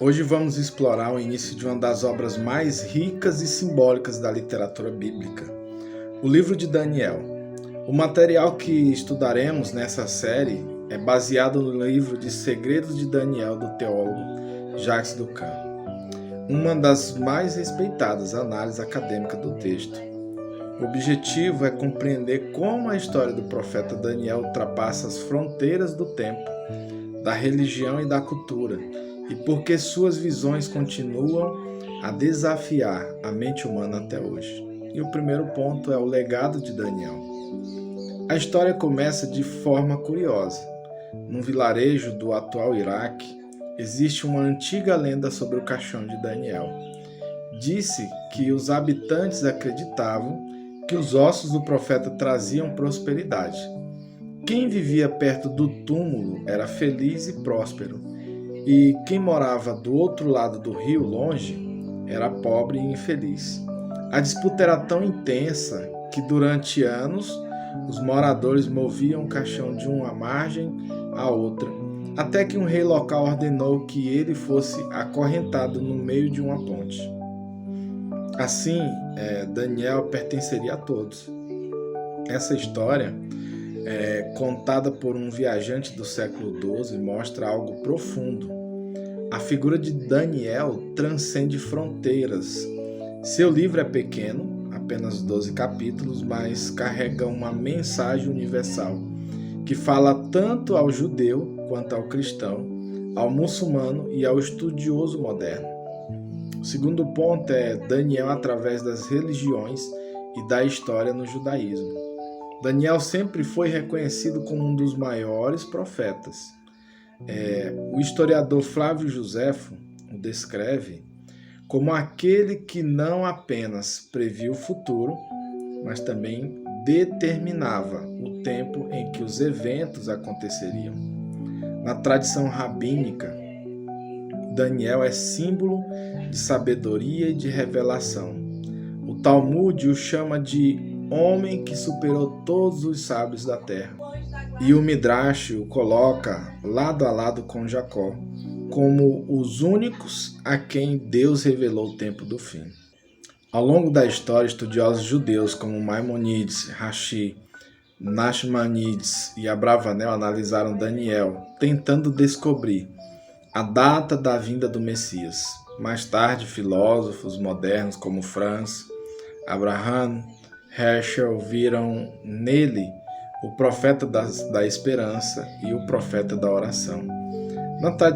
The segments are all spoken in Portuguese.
Hoje vamos explorar o início de uma das obras mais ricas e simbólicas da literatura bíblica, o livro de Daniel. O material que estudaremos nessa série é baseado no livro de Segredos de Daniel do teólogo Jacques Docan, uma das mais respeitadas análises acadêmicas do texto. O objetivo é compreender como a história do profeta Daniel ultrapassa as fronteiras do tempo, da religião e da cultura, e por que suas visões continuam a desafiar a mente humana até hoje. E o primeiro ponto é o legado de Daniel. A história começa de forma curiosa. Num vilarejo do atual Iraque, existe uma antiga lenda sobre o caixão de Daniel. Disse que os habitantes acreditavam que os ossos do profeta traziam prosperidade. Quem vivia perto do túmulo era feliz e próspero, e quem morava do outro lado do rio, longe, era pobre e infeliz. A disputa era tão intensa que durante anos os moradores moviam o caixão de uma margem à outra, até que um rei local ordenou que ele fosse acorrentado no meio de uma ponte. Assim, Daniel pertenceria a todos. Essa história, contada por um viajante do século XII, mostra algo profundo. A figura de Daniel transcende fronteiras. Seu livro é pequeno, apenas 12 capítulos, mas carrega uma mensagem universal que fala tanto ao judeu quanto ao cristão, ao muçulmano e ao estudioso moderno. O segundo ponto é Daniel através das religiões e da história no judaísmo. Daniel sempre foi reconhecido como um dos maiores profetas. O historiador Flávio Joséfo o descreve como aquele que não apenas previu o futuro, mas também determinava o tempo em que os eventos aconteceriam. Na tradição rabínica, Daniel é símbolo de sabedoria e de revelação. O Talmud o chama de homem que superou todos os sábios da terra. E o Midrash o coloca lado a lado com Jacó, como os únicos a quem Deus revelou o tempo do fim. Ao longo da história, estudiosos judeus como Maimonides, Rashi, Nachmanides e Abravanel analisaram Daniel, tentando descobrir a data da vinda do Messias. Mais tarde, filósofos modernos como Franz, Abraham, Herschel viram nele o profeta da esperança e o profeta da oração.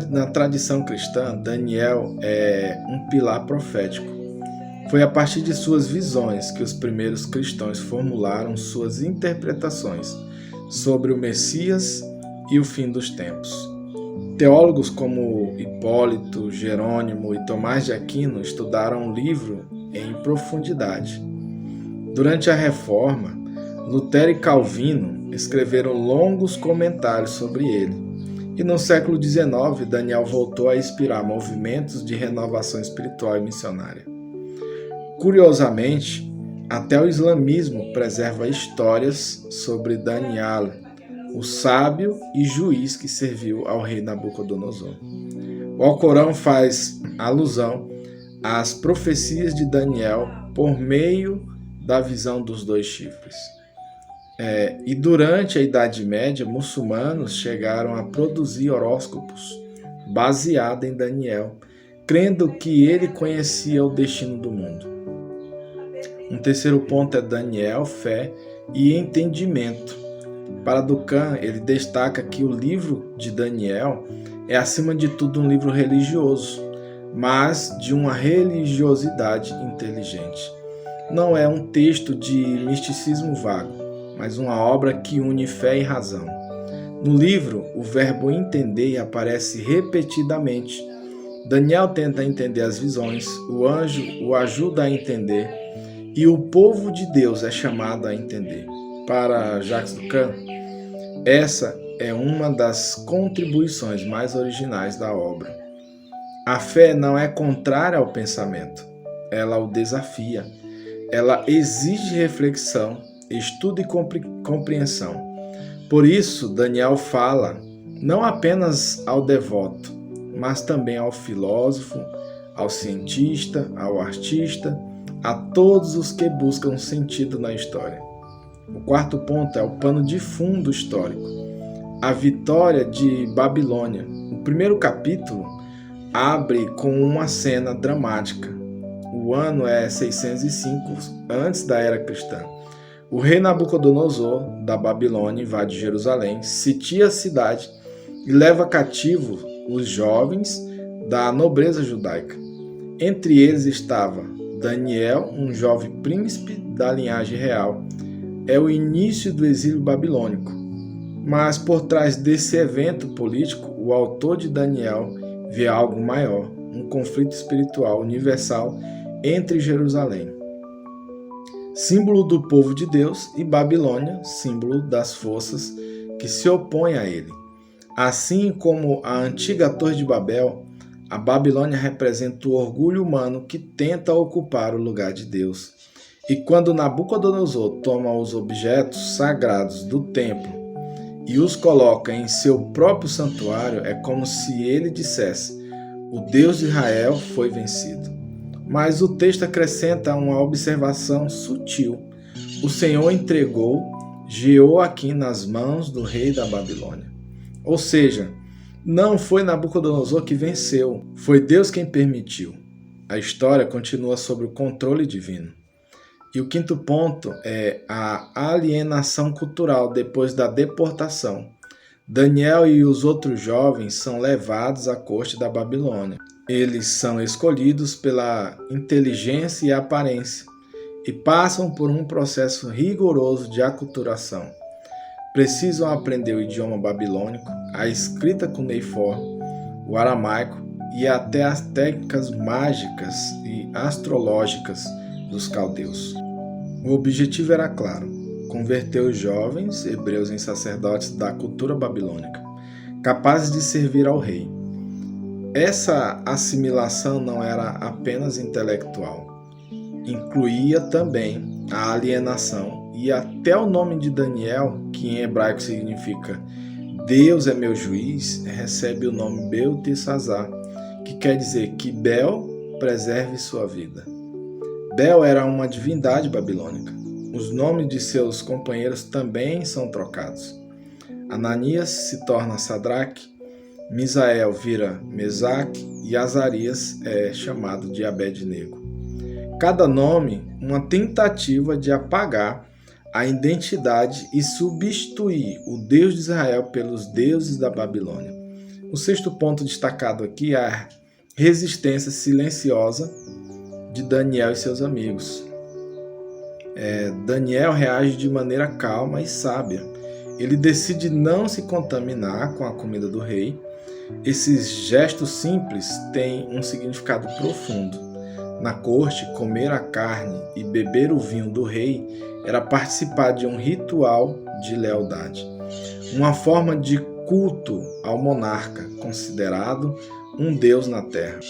Na tradição cristã, Daniel é um pilar profético. Foi a partir de suas visões que os primeiros cristãos formularam suas interpretações sobre o Messias e o fim dos tempos. Teólogos como Hipólito, Jerônimo e Tomás de Aquino estudaram o livro em profundidade. Durante a Reforma, Lutero e Calvino escreveram longos comentários sobre ele. E no século XIX, Daniel voltou a inspirar movimentos de renovação espiritual e missionária. Curiosamente, até o islamismo preserva histórias sobre Daniel, o sábio e juiz que serviu ao rei Nabucodonosor. O Alcorão faz alusão às profecias de Daniel por meio da visão dos dois chifres. E durante a Idade Média, muçulmanos chegaram a produzir horóscopos baseados em Daniel, crendo que ele conhecia o destino do mundo. Um terceiro ponto é Daniel, fé e entendimento. Para Docan, ele destaca que o livro de Daniel é, acima de tudo, um livro religioso, mas de uma religiosidade inteligente. Não é um texto de misticismo vago, mas uma obra que une fé e razão. No livro, o verbo entender aparece repetidamente. Daniel tenta entender as visões, o anjo o ajuda a entender, e o povo de Deus é chamado a entender. Para Jacques Docan, essa é uma das contribuições mais originais da obra. A fé não é contrária ao pensamento, ela o desafia. Ela exige reflexão, estudo e compreensão. Por isso, Daniel fala não apenas ao devoto, mas também ao filósofo, ao cientista, ao artista, a todos os que buscam sentido na história. O quarto ponto é o pano de fundo histórico, a vitória de Babilônia. O primeiro capítulo abre com uma cena dramática. O ano é 605 antes da era cristã. O rei Nabucodonosor da Babilônia invade Jerusalém, sitia a cidade e leva cativo os jovens da nobreza judaica. Entre eles estava Daniel, um jovem príncipe da linhagem real. É o início do exílio babilônico. Mas por trás desse evento político, o autor de Daniel vê algo maior, um conflito espiritual universal entre Jerusalém, símbolo do povo de Deus, e Babilônia, símbolo das forças que se opõem a ele. Assim como a antiga Torre de Babel, a Babilônia representa o orgulho humano que tenta ocupar o lugar de Deus. E quando Nabucodonosor toma os objetos sagrados do templo e os coloca em seu próprio santuário, é como se ele dissesse: o Deus de Israel foi vencido. Mas o texto acrescenta uma observação sutil. O Senhor entregou Jeoaquim nas mãos do rei da Babilônia. Ou seja, não foi Nabucodonosor que venceu, foi Deus quem permitiu. A história continua sob o controle divino. E o quinto ponto é a alienação cultural depois da deportação. Daniel e os outros jovens são levados à corte da Babilônia. Eles são escolhidos pela inteligência e aparência e passam por um processo rigoroso de aculturação. Precisam aprender o idioma babilônico, a escrita cuneiforme, o aramaico e até as técnicas mágicas e astrológicas dos caldeus. O objetivo era claro: converter os jovens hebreus em sacerdotes da cultura babilônica, capazes de servir ao rei. Essa assimilação não era apenas intelectual, incluía também a alienação, e até o nome de Daniel, que em hebraico significa Deus é meu juiz, recebe o nome Beltesazar, que quer dizer que Bel preserve sua vida. Bel era uma divindade babilônica. Os nomes de seus companheiros também são trocados. Ananias se torna Sadraque, Misael vira Mesaque e Azarias é chamado de Abed-nego. Cada nome, uma tentativa de apagar a identidade e substituir o Deus de Israel pelos deuses da Babilônia. O sexto ponto destacado aqui é a resistência silenciosa de Daniel e seus amigos. Daniel reage de maneira calma e sábia. Ele decide não se contaminar com a comida do rei. Esses gestos simples têm um significado profundo. Na corte, comer a carne e beber o vinho do rei era participar de um ritual de lealdade, uma forma de culto ao monarca, considerado um deus na terra.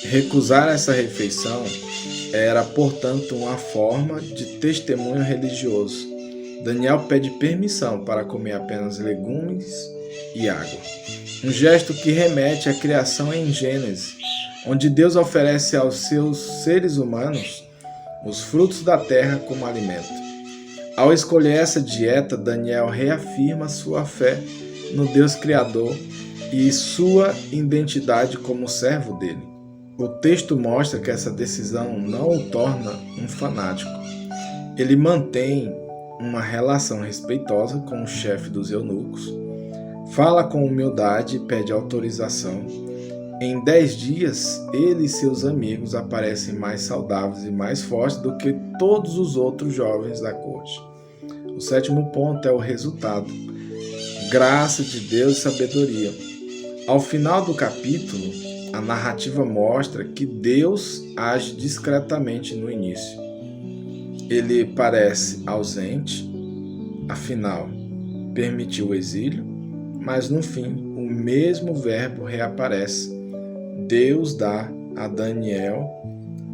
Recusar essa refeição era, portanto, uma forma de testemunho religioso. Daniel pede permissão para comer apenas legumes e água. Um gesto que remete à criação em Gênesis, onde Deus oferece aos seus seres humanos os frutos da terra como alimento. Ao escolher essa dieta, Daniel reafirma sua fé no Deus Criador e sua identidade como servo dele. O texto mostra que essa decisão não o torna um fanático. Ele mantém uma relação respeitosa com o chefe dos eunucos, fala com humildade e pede autorização. Em 10 dias, ele e seus amigos aparecem mais saudáveis e mais fortes do que todos os outros jovens da corte. O sétimo ponto é o resultado: graça de Deus e sabedoria. Ao final do capítulo, a narrativa mostra que Deus age discretamente no início. Ele parece ausente, afinal, permitiu o exílio, mas no fim, o mesmo verbo reaparece. Deus dá a Daniel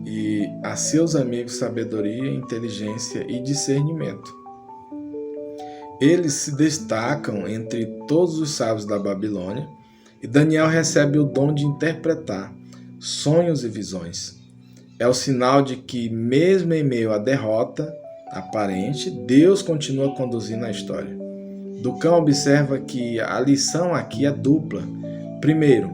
e a seus amigos sabedoria, inteligência e discernimento. Eles se destacam entre todos os sábios da Babilônia. E Daniel recebe o dom de interpretar sonhos e visões. É o sinal de que, mesmo em meio à derrota aparente, Deus continua conduzindo a história. Duncan observa que a lição aqui é dupla. Primeiro,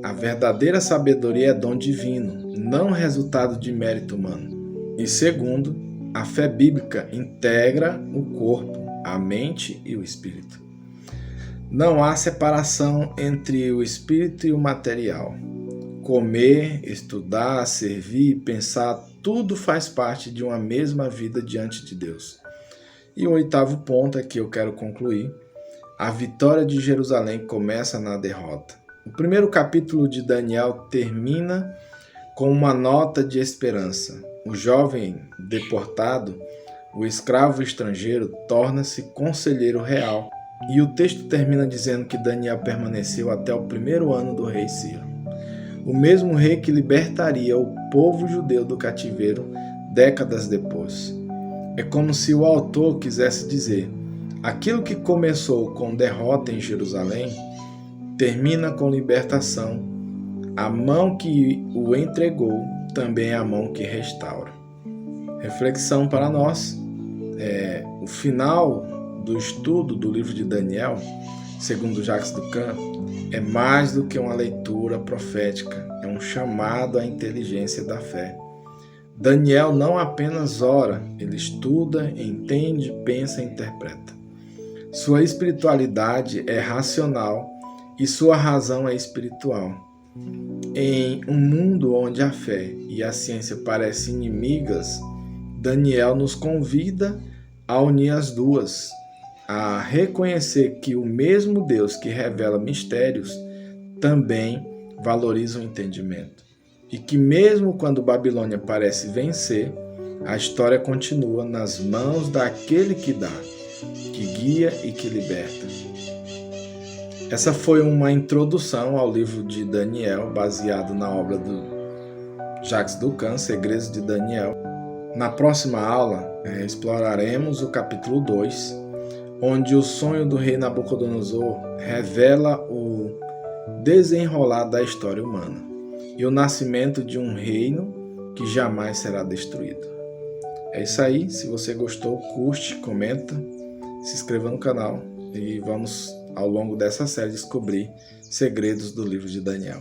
a verdadeira sabedoria é dom divino, não resultado de mérito humano. E segundo, a fé bíblica integra o corpo, a mente e o espírito. Não há separação entre o espírito e o material. Comer, estudar, servir, pensar, tudo faz parte de uma mesma vida diante de Deus. E o oitavo ponto é que eu quero concluir. A vitória de Jerusalém começa na derrota. O primeiro capítulo de Daniel termina com uma nota de esperança. O jovem deportado, o escravo estrangeiro, torna-se conselheiro real. E o texto termina dizendo que Daniel permaneceu até o primeiro ano do rei Ciro, o mesmo rei que libertaria o povo judeu do cativeiro décadas depois. É como se o autor quisesse dizer: aquilo que começou com derrota em Jerusalém termina com libertação. A mão que o entregou também é a mão que restaura. Reflexão para nós. O final do estudo do livro de Daniel, segundo Jacques Duncan, é mais do que uma leitura profética, é um chamado à inteligência da fé. Daniel não apenas ora, ele estuda, entende, pensa e interpreta. Sua espiritualidade é racional e sua razão é espiritual. Em um mundo onde a fé e a ciência parecem inimigas, Daniel nos convida a unir as duas, a reconhecer que o mesmo Deus que revela mistérios também valoriza o entendimento. E que mesmo quando Babilônia parece vencer, a história continua nas mãos daquele que dá, que guia e que liberta. Essa foi uma introdução ao livro de Daniel, baseado na obra do Jacques Duncan, Segredos de Daniel. Na próxima aula, exploraremos o capítulo 2, onde o sonho do rei Nabucodonosor revela o desenrolar da história humana e o nascimento de um reino que jamais será destruído. É isso aí. Se você gostou, curte, comenta, se inscreva no canal e vamos, ao longo dessa série, descobrir segredos do livro de Daniel.